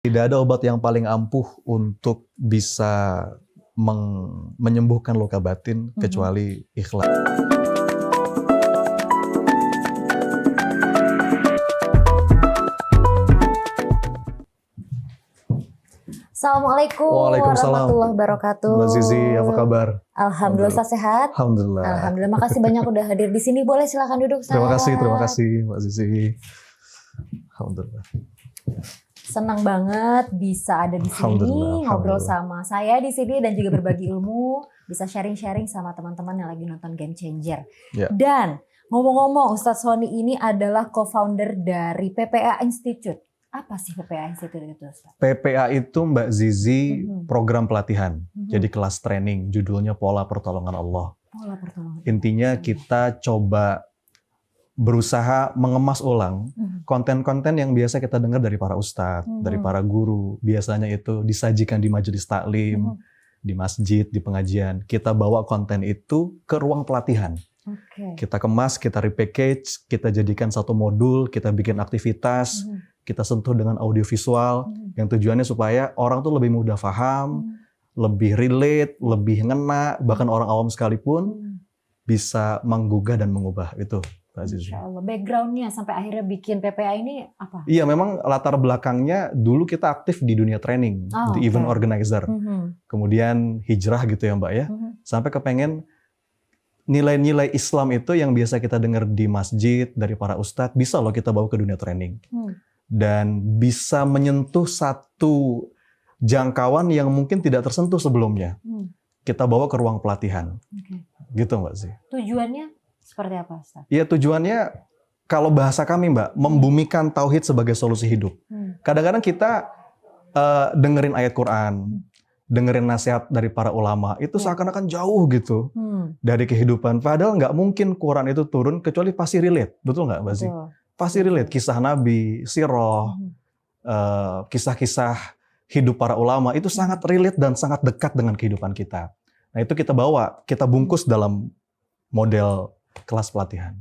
Tidak ada obat yang paling ampuh untuk bisa menyembuhkan luka batin kecuali ikhlas. Assalamualaikum warahmatullahi wabarakatuh. Mbak Zizi, apa kabar? Alhamdulillah, Ustaz sehat. Alhamdulillah. Alhamdulillah, makasih banyak udah hadir di sini. Boleh silakan duduk, Ustaz. Terima kasih Mbak Zizi. Alhamdulillah. Senang banget bisa ada di sini ngobrol sama saya di sini dan juga berbagi ilmu, bisa sharing-sharing sama teman-teman yang lagi nonton Game Changer. Ya. Dan ngomong-ngomong, Ustaz Sony ini adalah co-founder dari PPA Institute. Apa sih PPA Institute itu, Ustaz? PPA itu Mbak Zizi program pelatihan. Jadi kelas training, judulnya Pola Pertolongan Allah. Pola pertolongan. Intinya kita coba berusaha mengemas ulang konten-konten yang biasa kita dengar dari para ustadz, dari para guru. Biasanya itu disajikan di majelis taklim, di masjid, di pengajian. Kita bawa konten itu ke ruang pelatihan. Kita kemas, kita repackage, kita jadikan satu modul, kita bikin aktivitas, kita sentuh dengan audiovisual, yang tujuannya supaya orang tuh lebih mudah paham, lebih relate, lebih ngena, bahkan orang awam sekalipun bisa menggugah dan mengubah itu. Insya Allah. Backgroundnya sampai akhirnya bikin PPA ini apa? Iya, memang latar belakangnya dulu kita aktif di dunia training, di event organizer. Kemudian hijrah gitu ya Mbak ya, sampai kepengen nilai-nilai Islam itu yang biasa kita dengar di masjid dari para ustadz, bisa loh kita bawa ke dunia training. Dan bisa menyentuh satu jangkauan yang mungkin tidak tersentuh sebelumnya. Kita bawa ke ruang pelatihan. Gitu Mbak sih. Tujuannya seperti apa, Ustaz? Iya, tujuannya kalau bahasa kami Mbak, membumikan tauhid sebagai solusi hidup. Kadang-kadang kita dengerin ayat Quran, dengerin nasihat dari para ulama, itu seakan-akan jauh gitu dari kehidupan. Padahal nggak mungkin Quran itu turun kecuali pasti relate. Betul nggak Mbak sih? Pasti relate. Kisah Nabi, sirah, kisah-kisah hidup para ulama itu sangat relate dan sangat dekat dengan kehidupan kita. Nah itu kita bawa, kita bungkus dalam model kelas pelatihan.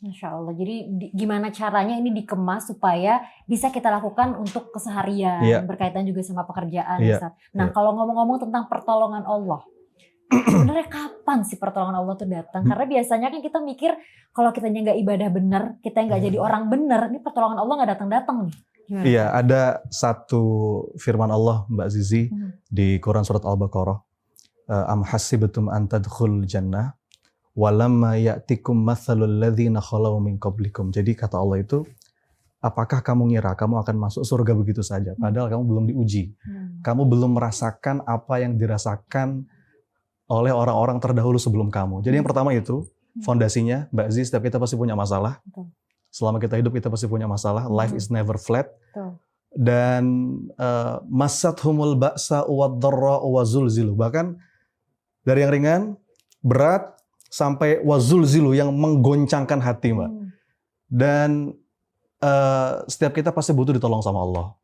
Masya Allah. Jadi gimana caranya ini dikemas supaya bisa kita lakukan untuk keseharian, berkaitan juga sama pekerjaan. Nah kalau ngomong-ngomong tentang pertolongan Allah, sebenarnya kapan sih pertolongan Allah itu datang? Karena biasanya kan kita mikir kalau kitanya nggak ibadah benar, kita nggak jadi orang benar, ini pertolongan Allah nggak datang-datang nih. Gimana? Iya, ada satu firman Allah Mbak Zizi di Quran surat Al-Baqarah. Am hasibatum an tadkhul jannah walamma ya'tikum mathalul ladzina khalau min qablikum. Jadi kata Allah itu, apakah kamu ngira kamu akan masuk surga begitu saja padahal kamu belum diuji. Kamu belum merasakan apa yang dirasakan oleh orang-orang terdahulu sebelum kamu. Jadi yang pertama itu fondasinya Mbak Zizi, setiap kita pasti punya masalah. Selama kita hidup kita pasti punya masalah. Life is never flat. Dan masathumul ba'sa wad-dharra wa zulzilu. Bahkan dari yang ringan, berat, sampai wazulzilu yang menggoncangkan hati Mbak. Dan setiap kita pasti butuh ditolong sama Allah.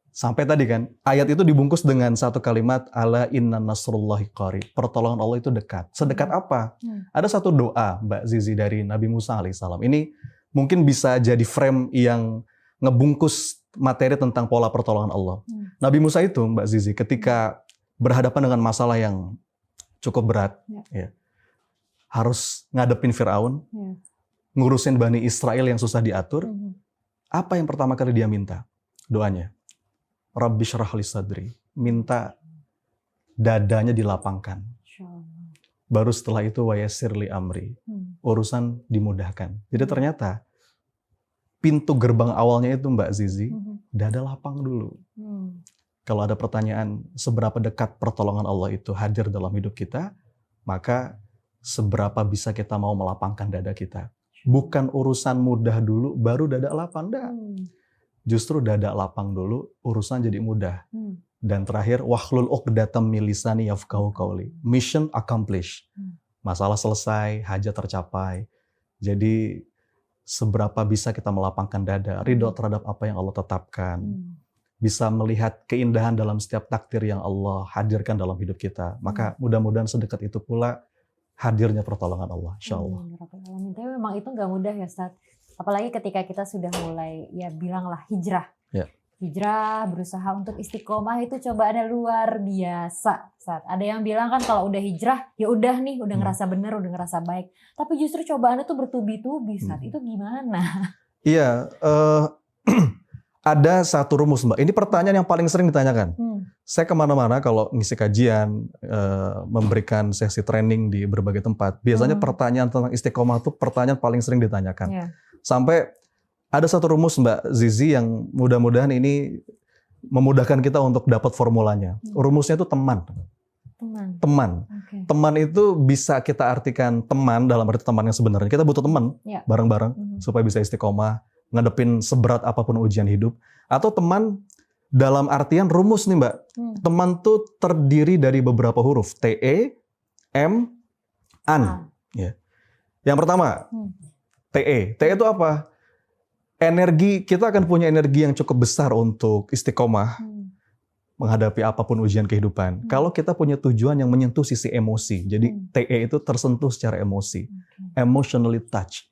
Sampai tadi kan, ayat itu dibungkus dengan satu kalimat, ala inna nasrullahi qarib. Pertolongan Allah itu dekat. Sedekat apa? Ada satu doa Mbak Zizi dari Nabi Musa alaihissalam. Ini mungkin bisa jadi frame yang ngebungkus materi tentang pola pertolongan Allah. Nabi Musa itu Mbak Zizi ketika berhadapan dengan masalah yang cukup berat, harus ngadepin Firaun, ngurusin Bani Israel yang susah diatur. Apa yang pertama kali dia minta? Doanya, Rabbi syrah li sadri, minta dadanya dilapangkan. Baru setelah itu wa yassir li amri, urusan dimudahkan. Jadi ternyata pintu gerbang awalnya itu Mbak Zizi, dada lapang dulu. Kalau ada pertanyaan seberapa dekat pertolongan Allah itu hadir dalam hidup kita, maka seberapa bisa kita mau melapangkan dada kita. Bukan urusan mudah dulu, baru dada lapang. Justru dada lapang dulu, urusan jadi mudah. Dan terakhir, wahlul uqdatam min lisani yafqahu qawli. Mission accomplished. Masalah selesai, hajat tercapai. Jadi seberapa bisa kita melapangkan dada, ridho terhadap apa yang Allah tetapkan. Bisa melihat keindahan dalam setiap takdir yang Allah hadirkan dalam hidup kita. Maka mudah-mudahan sedekat itu pula hadirnya pertolongan Allah, insya Allah. Tapi memang itu nggak mudah ya Ustaz. Apalagi ketika kita sudah mulai, ya bilanglah hijrah. hijrah, berusaha untuk istiqomah itu cobaannya luar biasa. Ada yang bilang kan kalau udah hijrah ya udah nih, udah ngerasa bener, udah ngerasa baik. Tapi justru cobaannya tuh bertubi-tubi, Itu gimana? Iya, ada satu rumus Mbak. Ini pertanyaan yang paling sering ditanyakan. Saya kemana-mana kalau ngisi kajian, memberikan sesi training di berbagai tempat. Biasanya pertanyaan tentang istiqomah itu pertanyaan paling sering ditanyakan. Sampai ada satu rumus Mbak Zizi yang mudah-mudahan ini memudahkan kita untuk dapat formulanya. Rumusnya itu teman. Teman. Okay. Teman itu bisa kita artikan teman dalam arti teman yang sebenarnya. Kita butuh teman bareng-bareng supaya bisa istiqomah, ngadepin seberat apapun ujian hidup. Atau teman dalam artian rumus nih Mbak. Teman tuh terdiri dari beberapa huruf. TE, M, AN. Ya. Yang pertama, TE. TE itu apa? Energi, kita akan punya energi yang cukup besar untuk istiqomah menghadapi apapun ujian kehidupan. Kalau kita punya tujuan yang menyentuh sisi emosi. Jadi TE itu tersentuh secara emosi. Emotionally touch.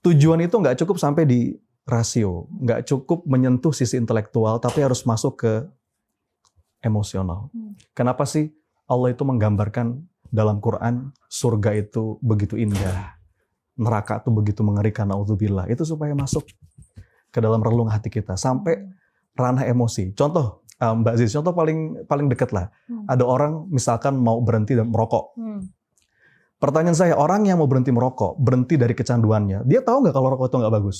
Tujuan itu nggak cukup sampai di rasio. Nggak cukup menyentuh sisi intelektual, tapi harus masuk ke emosional. Kenapa sih Allah itu menggambarkan dalam Quran surga itu begitu indah? Neraka itu begitu mengerikan, naudzubillah. Itu supaya masuk ke dalam relung hati kita sampai ranah emosi. Contoh Mbak Ziz, contoh paling dekat lah. Ada orang misalkan mau berhenti dan merokok. Pertanyaan saya, orang yang mau berhenti merokok, berhenti dari kecanduannya, dia tahu nggak kalau rokok itu nggak bagus?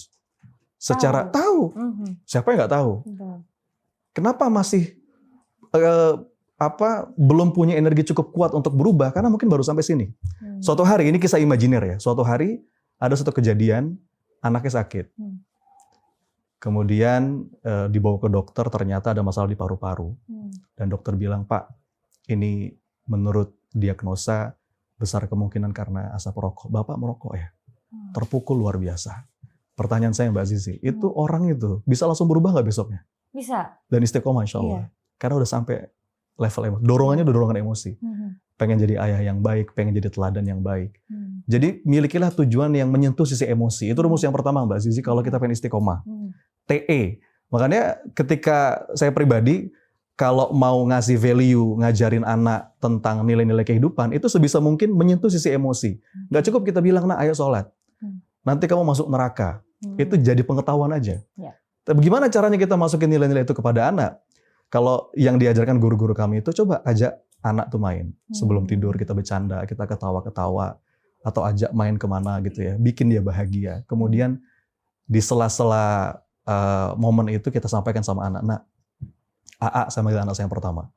Secara tahu. Siapa yang nggak tahu? Kenapa masih belum punya energi cukup kuat untuk berubah? Karena mungkin baru sampai sini. Suatu hari, ini kisah imajiner ya. Suatu hari ada satu kejadian, anaknya sakit. Kemudian dibawa ke dokter, ternyata ada masalah di paru-paru. Dan dokter bilang, Pak, ini menurut diagnosa besar kemungkinan karena asap rokok. Bapak merokok ya? Terpukul luar biasa. Pertanyaan saya Mbak Zizi, itu orang itu bisa langsung berubah nggak besoknya? Bisa. Dan istiqomah insya Allah. Karena udah sampai level emosi. Dorongannya udah dorongan emosi. Pengen jadi ayah yang baik, pengen jadi teladan yang baik. Jadi milikilah tujuan yang menyentuh sisi emosi. Itu rumus yang pertama Mbak Zizi kalau kita pengen istiqomah. TE. Makanya ketika saya pribadi, kalau mau ngasih value, ngajarin anak tentang nilai-nilai kehidupan, itu sebisa mungkin menyentuh sisi emosi. Nggak cukup kita bilang, nah ayo sholat. Nanti kamu masuk neraka. Itu jadi pengetahuan aja. Tapi gimana caranya kita masukin nilai-nilai itu kepada anak? Kalau yang diajarkan guru-guru kami itu, coba ajak anak tuh main. Sebelum tidur kita bercanda, kita ketawa-ketawa. Atau ajak main kemana gitu ya. Bikin dia bahagia. Kemudian di sela-sela momen itu kita sampaikan sama anak. Nah, AA sama anak saya yang pertama.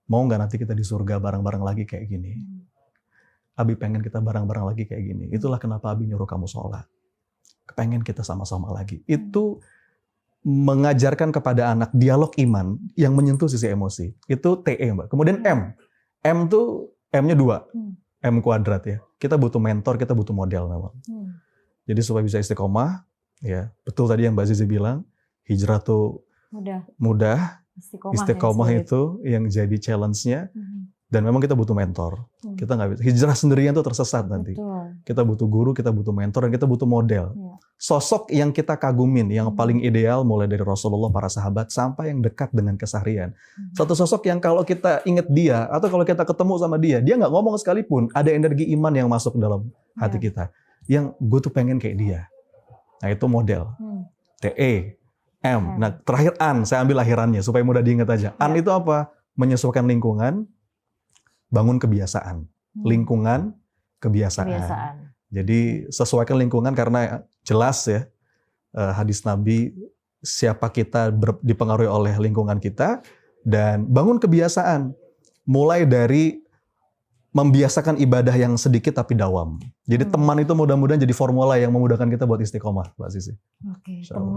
Mau nggak nanti kita di surga bareng-bareng lagi kayak gini? Abi pengen kita bareng-bareng lagi kayak gini. Itulah kenapa Abi nyuruh kamu sholat. Pengen kita sama-sama lagi. Itu mengajarkan kepada anak dialog iman yang menyentuh sisi emosi. Itu TE Mbak. Kemudian M. M tuh M-nya 2. M kuadrat ya. Kita butuh mentor, kita butuh model memang. Jadi supaya bisa istiqomah, ya betul tadi yang Mbak Zizi bilang, hijrah tuh mudah. Istiqomah itu yang jadi challenge-nya. Dan memang kita butuh mentor. Kita nggak bisa hijrah sendirian tuh tersesat nanti. Kita butuh guru, kita butuh mentor, dan kita butuh model. Sosok yang kita kagumin, yang paling ideal mulai dari Rasulullah, para sahabat, sampai yang dekat dengan keseharian. Satu sosok yang kalau kita ingat dia, atau kalau kita ketemu sama dia nggak ngomong sekalipun, ada energi iman yang masuk dalam hati kita. Yang gue tuh pengen kayak dia. Nah itu model. TE, M. Nah terakhir AN, saya ambil akhirannya supaya mudah diingat aja. AN itu apa? Menyesuaikan lingkungan, bangun kebiasaan. Lingkungan, kebiasaan. Jadi sesuaikan lingkungan karena jelas ya hadis Nabi, siapa kita dipengaruhi oleh lingkungan kita, dan bangun kebiasaan. Mulai dari membiasakan ibadah yang sedikit tapi dawam. Jadi teman itu mudah-mudahan jadi formula yang memudahkan kita buat istiqomah, Mbak Zizi. Oke, teman.